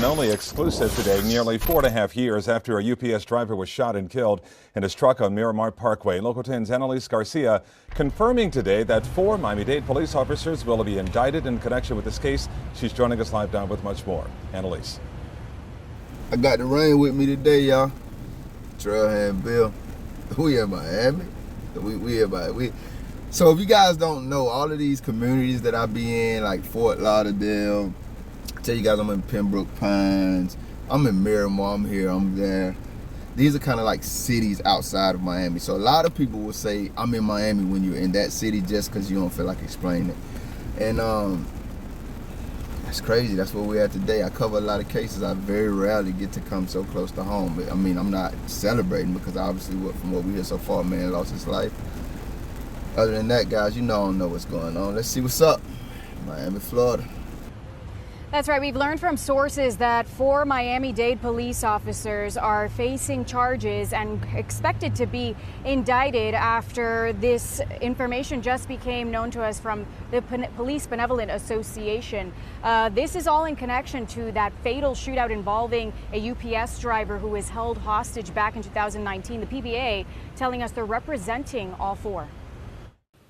only exclusive today, nearly 4.5 years after a UPS driver was shot and killed in his truck on Miramar Parkway. Local 10's Annalise Garcia confirming today that 4 Miami-Dade police officers will be indicted in connection with this case. She's joining us live now with much more. Annalise. I got the rain with me today, y'all. Trailhand Bill. We in Miami. We in Miami. So if you guys don't know, all of these communities that I be in, like Fort Lauderdale, I tell you guys I'm in Pembroke Pines, I'm in Miramar, I'm here, I'm there. These are kind of like cities outside of Miami. So a lot of people will say I'm in Miami when you're in that city just because you don't feel like explaining it. And that's crazy. That's where we're at today. I cover a lot of cases. I very rarely get to come so close to home. I mean, I'm not celebrating because obviously from what we hear so far, a man lost his life. Other than that, guys, you know I don't know what's going on. Let's see what's up. Miami, Florida. That's right. We've learned from sources that 4 Miami-Dade police officers are facing charges and expected to be indicted after this information just became known to us from the Police Benevolent Association. This is all in connection to that fatal shootout involving a UPS driver who was held hostage back in 2019. The PBA telling us they're representing all 4.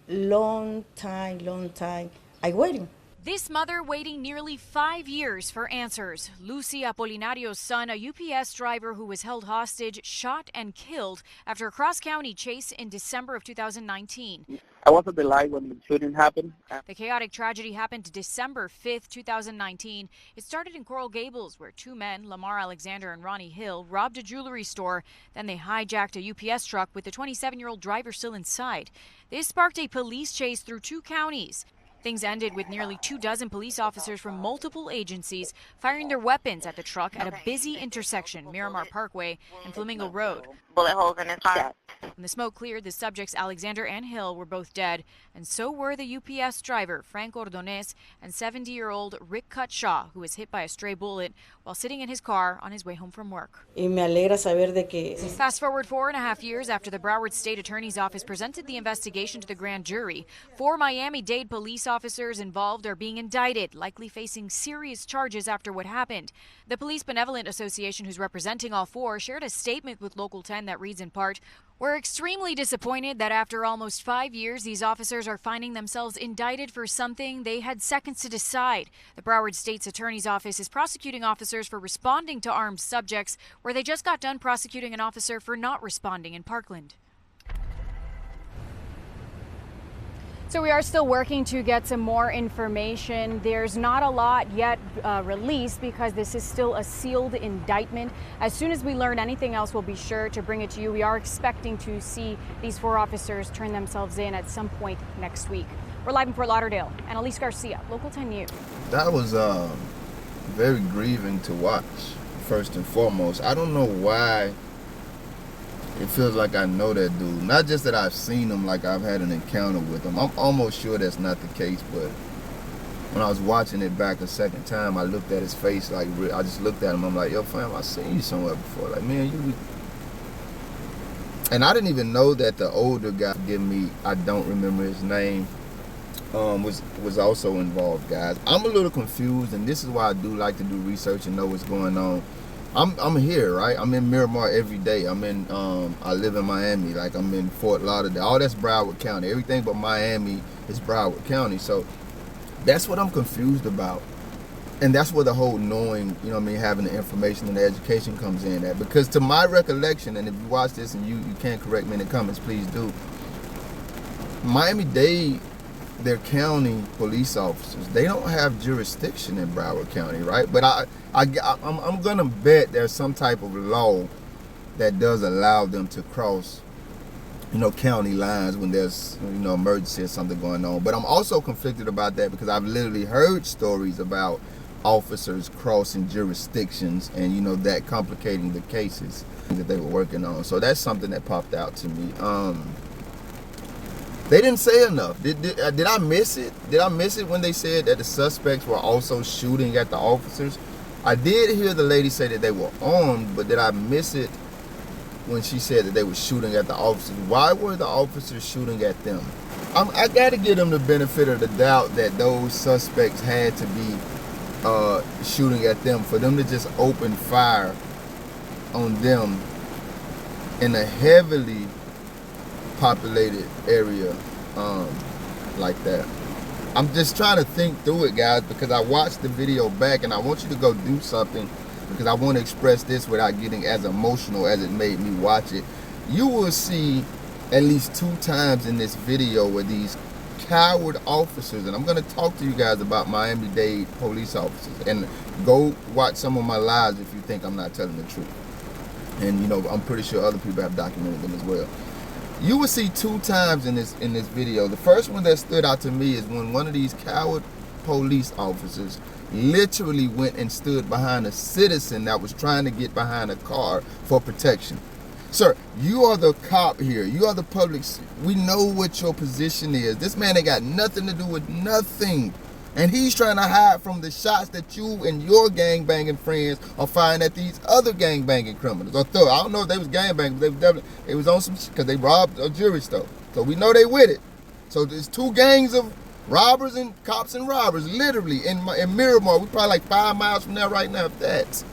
Long time, I'm waiting. This mother waiting nearly 5 years for answers. Lucy Apolinario's son, a UPS driver who was held hostage, shot and killed after a cross-county chase in December of 2019. I wasn't alive when the shooting happened. The chaotic tragedy happened December 5th, 2019. It started in Coral Gables, where 2 men, Lamar Alexander and Ronnie Hill, robbed a jewelry store. Then they hijacked a UPS truck with the 27-year-old driver still inside. This sparked a police chase through 2 counties. Things ended with nearly 24 police officers from multiple agencies firing their weapons at the truck at a busy intersection, Miramar Parkway and Flamingo Road. Bullet holes in his heart. When the smoke cleared, the subjects Alexander and Hill were both dead, and so were the UPS driver Frank Ordonez and 70-year-old Richard Cutshaw, who was hit by a stray bullet while sitting in his car on his way home from work. Y me alegra saber de que... Fast forward 4.5 years after the Broward State Attorney's Office presented the investigation to the grand jury. 4 Miami-Dade police officers involved are being indicted, likely facing serious charges after what happened. The Police Benevolent Association, who's representing all 4, shared a statement with Local 10 that reads in part, "We're extremely disappointed that after almost 5 years, these officers are finding themselves indicted for something they had seconds to decide. The Broward State's Attorney's Office is prosecuting officers for responding to armed subjects, where they just got done prosecuting an officer for not responding in Parkland." So we are still working to get some more information. There's not a lot yet released because this is still a sealed indictment. As soon as we learn anything else, we'll be sure to bring it to you. We are expecting to see these 4 officers turn themselves in at some point next week. We're live in Fort Lauderdale. Annalise Garcia, Local 10 News. That was very grieving to watch, first and foremost. I don't know why it feels like I know that dude. Not just that I've seen him, like I've had an encounter with him. I'm almost sure that's not the case, but when I was watching it back a second time, I looked at his face, like, I just looked at him, I'm like, yo, fam, I've seen you somewhere before. Like, man, you... And I didn't even know that the older guy, forgive me, I don't remember his name, was also involved, guys. I'm a little confused, and this is why I do like to do research and know what's going on. I'm here, right? I'm in Miramar every day. I live in Miami, like I'm in Fort Lauderdale. All that's Broward County. Everything but Miami is Broward County. So that's what I'm confused about. And that's where the whole knowing, you know what I mean, having the information and the education comes in at. Because to my recollection, and if you watch this and you can't correct me in the comments, please do. Miami-Dade, their county police officers, they don't have jurisdiction in Broward County, right? But I'm gonna bet there's some type of law that does allow them to cross, you know, county lines when there's, you know, emergency or something going on. But I'm also conflicted about that because I've literally heard stories about officers crossing jurisdictions and, you know, that complicating the cases that they were working on. So that's something that popped out to me. They didn't say enough. Did I miss it? Did I miss it when they said that the suspects were also shooting at the officers? I did hear the lady say that they were armed, but did I miss it when she said that they were shooting at the officers? Why were the officers shooting at them? I got to give them the benefit of the doubt that those suspects had to be shooting at them, for them to just open fire on them in a heavily populated area like that. I'm just trying to think through it, guys, because I watched the video back and I want you to go do something, because I want to express this without getting as emotional as it made me watch it. You will see at least 2 times in this video where these coward officers, and I'm going to talk to you guys about Miami-Dade police officers, and go watch some of my lives if you think I'm not telling the truth. And you know, I'm pretty sure other people have documented them as well. You will see 2 times in this video. The first one that stood out to me is when one of these coward police officers literally went and stood behind a citizen that was trying to get behind a car for protection. Sir, you are the cop here. You are the public. We know what your position is. This man ain't got nothing to do with nothing. And he's trying to hide from the shots that you and your gangbanging friends are firing at these other gangbanging criminals. Or I don't know if they was gangbanging, but they was definitely, it was on some shit because they robbed a jewelry store. So we know they with it. So there's 2 gangs of robbers and cops and robbers, literally in Miramar. We probably like 5 miles from there right now, if that's.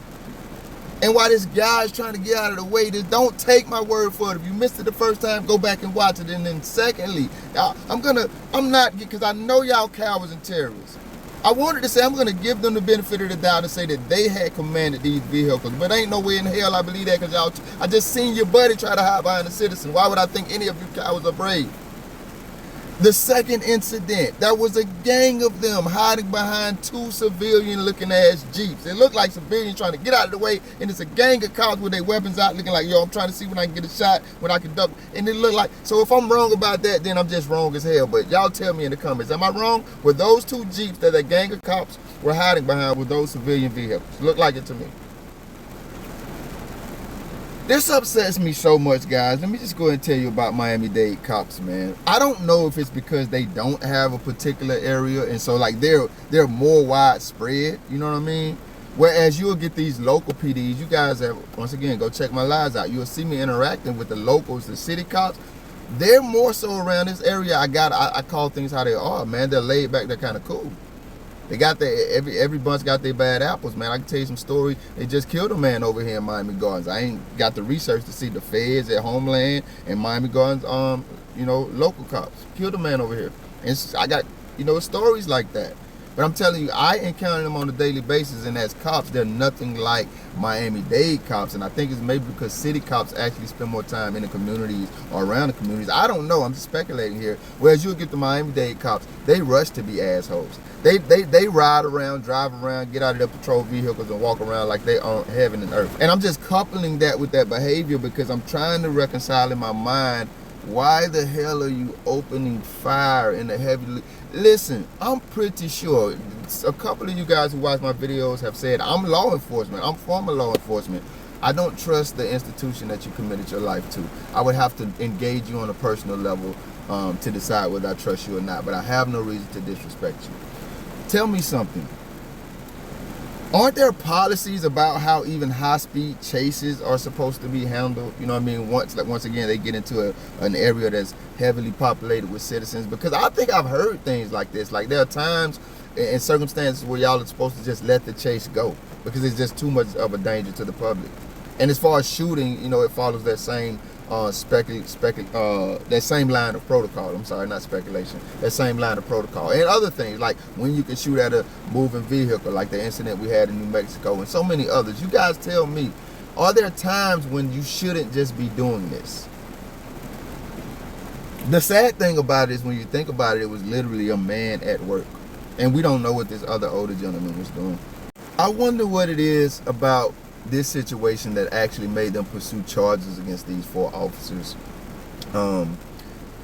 And while this guy's trying to get out of the way, just don't take my word for it. If you missed it the first time, go back and watch it. And then secondly, I'm not, because I know y'all cowards and terrorists. I wanted to say I'm going to give them the benefit of the doubt and say that they had commanded these vehicles, but ain't no way in hell I believe that, because y'all, I just seen your buddy try to hide behind a citizen. Why would I think any of you cowards are brave? The second incident, there was a gang of them hiding behind 2 civilian-looking ass Jeeps. It looked like civilians trying to get out of the way, and it's a gang of cops with their weapons out looking like, yo, I'm trying to see when I can get a shot, when I can duck. And it looked like, so if I'm wrong about that, then I'm just wrong as hell. But y'all tell me in the comments, am I wrong? Were those 2 Jeeps that a gang of cops were hiding behind with those civilian vehicles? Looked like it to me. This upsets me so much, guys. Let me just go ahead and tell you about Miami-Dade cops, man. I don't know if it's because they don't have a particular area, and so like they're more widespread, you know what I mean? Whereas you'll get these local PDs, you guys have, once again, go check my lives out. You'll see me interacting with the locals, the city cops. They're more so around this area. I call things how they are, man. They're laid back, they're kind of cool. They got every bunch got their bad apples, man. I can tell you some story. They just killed a man over here in Miami Gardens. I ain't got the research to see the feds at Homeland and Miami Gardens, you know, local cops killed a man over here. And I got, you know, stories like that. But I'm telling you, I encounter them on a daily basis, and as cops, they're nothing like Miami-Dade cops. And I think it's maybe because city cops actually spend more time in the communities or around the communities. I don't know. I'm just speculating here. Whereas you'll get the Miami-Dade cops, they rush to be assholes. They ride around, drive around, get out of their patrol vehicles and walk around like they own heaven and earth. And I'm just coupling that with that behavior because I'm trying to reconcile in my mind, why the hell are you opening fire in the heavy... Listen, I'm pretty sure a couple of you guys who watch my videos have said, I'm law enforcement, I'm former law enforcement. I don't trust the institution that you committed your life to. I would have to engage you on a personal level to decide whether I trust you or not, but I have no reason to disrespect you. Tell me something. Aren't there policies about how even high-speed chases are supposed to be handled? You know what I mean? Once again, they get into an area that's heavily populated with citizens. Because I think I've heard things like this. Like there are times and circumstances where y'all are supposed to just let the chase go because it's just too much of a danger to the public. And as far as shooting, you know, it follows that same that same line of protocol. I'm sorry, not speculation. That same line of protocol. And other things like when you can shoot at a moving vehicle, like the incident we had in New Mexico, and so many others. You guys tell me, are there times when you shouldn't just be doing this? The sad thing about it is when you think about it, it was literally a man at work. And we don't know what this other older gentleman was doing. I wonder what it is about this situation that actually made them pursue charges against these 4 officers.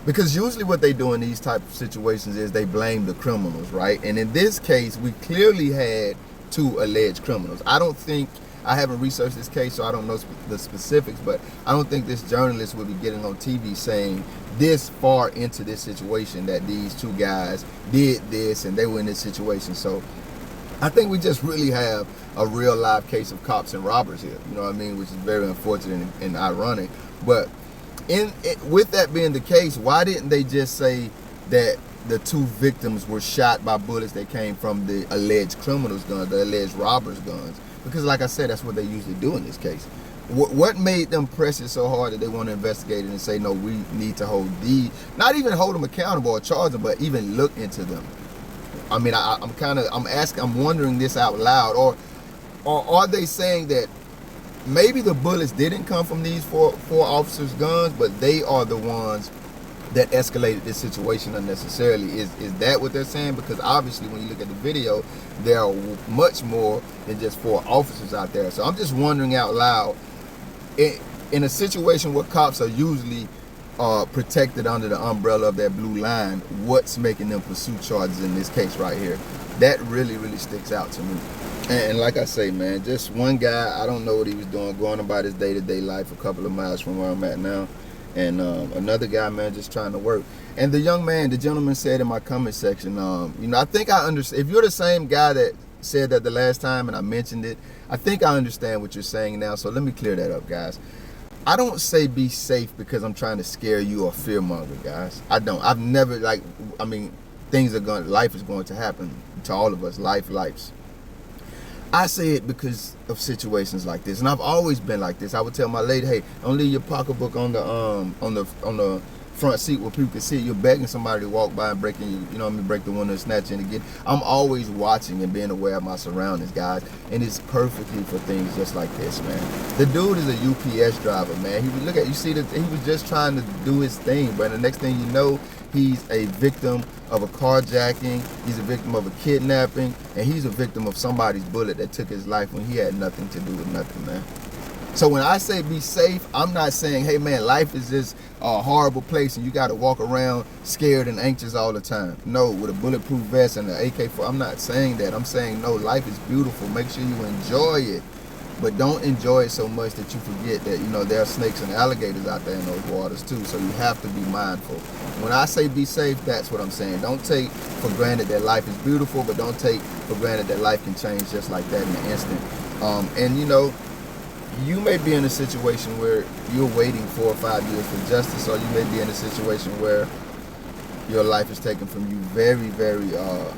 Because usually what they do in these type of situations is they blame the criminals, right? And in this case, we clearly had 2 alleged criminals. I haven't researched this case, so I don't know the specifics, but I don't think this journalist would be getting on TV saying this far into this situation that these 2 guys did this and they were in this situation. So I think we just really have a real live case of cops and robbers here, you know what I mean, which is very unfortunate and ironic. But with that being the case, why didn't they just say that the two victims were shot by bullets that came from the alleged criminals' guns, the alleged robbers' guns. Because like I said, that's what they usually do in this case. What made them press it so hard that they want to investigate it and say, no, we need to hold these, not even hold them accountable or charge them, but even look into them? I mean, I'm wondering this out loud, or are they saying that maybe the bullets didn't come from these four officers' guns, but they are the ones that escalated this situation unnecessarily? Is that what they're saying? Because obviously when you look at the video, there are much more than just 4 officers out there. So I'm just wondering out loud, in a situation where cops are usually protected under the umbrella of that blue line, what's making them pursue charges in this case right here? That really, really sticks out to me. And like I say, man, just one guy, I don't know what he was doing, going about his day-to-day life a couple of miles from where I'm at now. And another guy, man, just trying to work. And the young man, the gentleman said in my comment section, you know, I think I understand. If you're the same guy that said that the last time and I mentioned it, I think I understand what you're saying now. So let me clear that up, guys. I don't say be safe because I'm trying to scare you or fearmonger, guys. I don't. I've never, like, I mean, life is going to happen to all of us. Lives. I say it because of situations like this, and I've always been like this. I would tell my lady, "Hey, don't leave your pocketbook on the front seat where people can see it. You're begging somebody to walk by and break the window and snatch in again." I'm always watching and being aware of my surroundings, guys, and it's perfectly for things just like this, man. The dude is a UPS driver, man. He was just trying to do his thing, but the next thing you know, he's a victim of a carjacking, he's a victim of a kidnapping, and he's a victim of somebody's bullet that took his life when he had nothing to do with nothing, man. So when I say be safe, I'm not saying, hey man, life is just a horrible place and you got to walk around scared and anxious all the time. No, with a bulletproof vest and an AK-4, I'm not saying that. I'm saying, no, life is beautiful. Make sure you enjoy it. But don't enjoy it so much that you forget that, you know, there are snakes and alligators out there in those waters too. So you have to be mindful. When I say be safe, that's what I'm saying. Don't take for granted that life is beautiful, but don't take for granted that life can change just like that in an instant. And you know, you may be in a situation where you're waiting 4 or 5 years for justice, or you may be in a situation where your life is taken from you very, very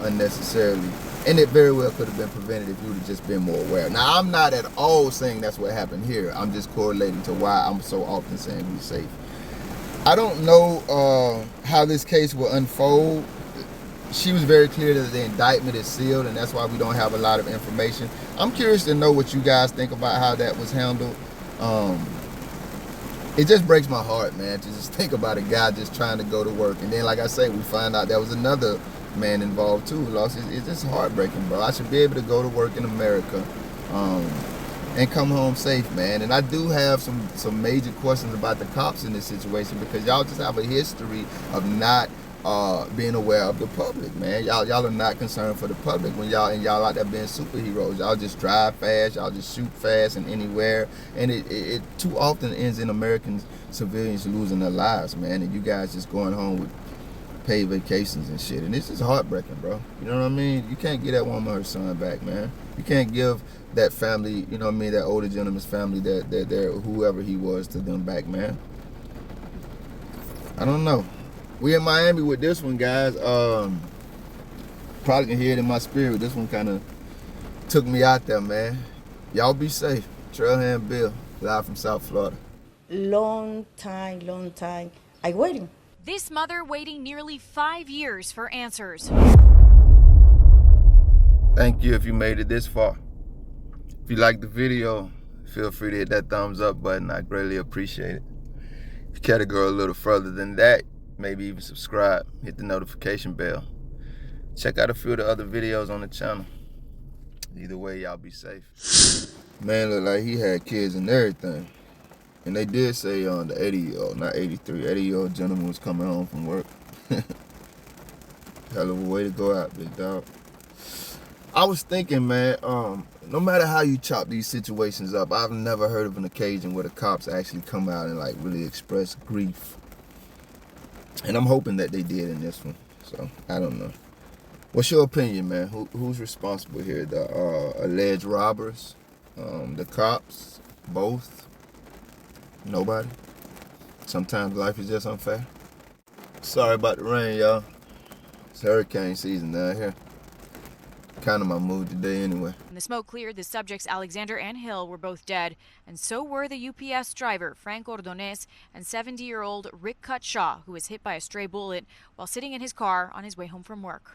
unnecessarily. And it very well could have been prevented if you would have just been more aware. Now, I'm not at all saying that's what happened here. I'm just correlating to why I'm so often saying be safe. I don't know how this case will unfold. She was very clear that the indictment is sealed, and that's why we don't have a lot of information. I'm curious to know what you guys think about how that was handled. It just breaks my heart, man, to just think about a guy just trying to go to work. And then, like I say, we find out there was another man involved too who lost. It's just heartbreaking, bro. I should be able to go to work in America and come home safe, man. And I do have some major questions about the cops in this situation, because y'all just have a history of not being aware of the public, man. Y'all are not concerned for the public when y'all out there being superheroes. Y'all just drive fast, y'all just shoot fast and anywhere, and it too often ends in American civilians losing their lives, man, and you guys just going home with paid vacations and shit, and it's just heartbreaking, bro. You know what I mean? You can't give that woman her son back, man. You can't give that family, you know what I mean, that older gentleman's family, that whoever he was, to them back, man. I don't know. We in Miami with this one, guys. Probably can hear it in my spirit. This one kind of took me out there, man. Y'all be safe. Trailhand Bill, live from South Florida. Long time, I waiting. This mother waiting nearly 5 years for answers. Thank you if you made it this far. If you liked the video, feel free to hit that thumbs up button. I greatly appreciate it. If you care to go a little further than that, maybe even subscribe, hit the notification bell. Check out a few of the other videos on the channel. Either way, y'all be safe. Man looked like he had kids and everything. And they did say the 80-year-old, not 83, 80-year-old gentleman was coming home from work. Hell of a way to go out, big dog. I was thinking, man, no matter how you chop these situations up, I've never heard of an occasion where the cops actually come out and like really express grief. And I'm hoping that they did in this one. So, I don't know. What's your opinion, man? Who's responsible here? The alleged robbers? The cops? Both? Nobody? Sometimes life is just unfair. Sorry about the rain, y'all. It's hurricane season down here. Kind of my mood today anyway. When the smoke cleared, the subjects Alexander and Hill were both dead, and so were the UPS driver Frank Ordonez and 70-year-old Rick Cutshaw, who was hit by a stray bullet while sitting in his car on his way home from work.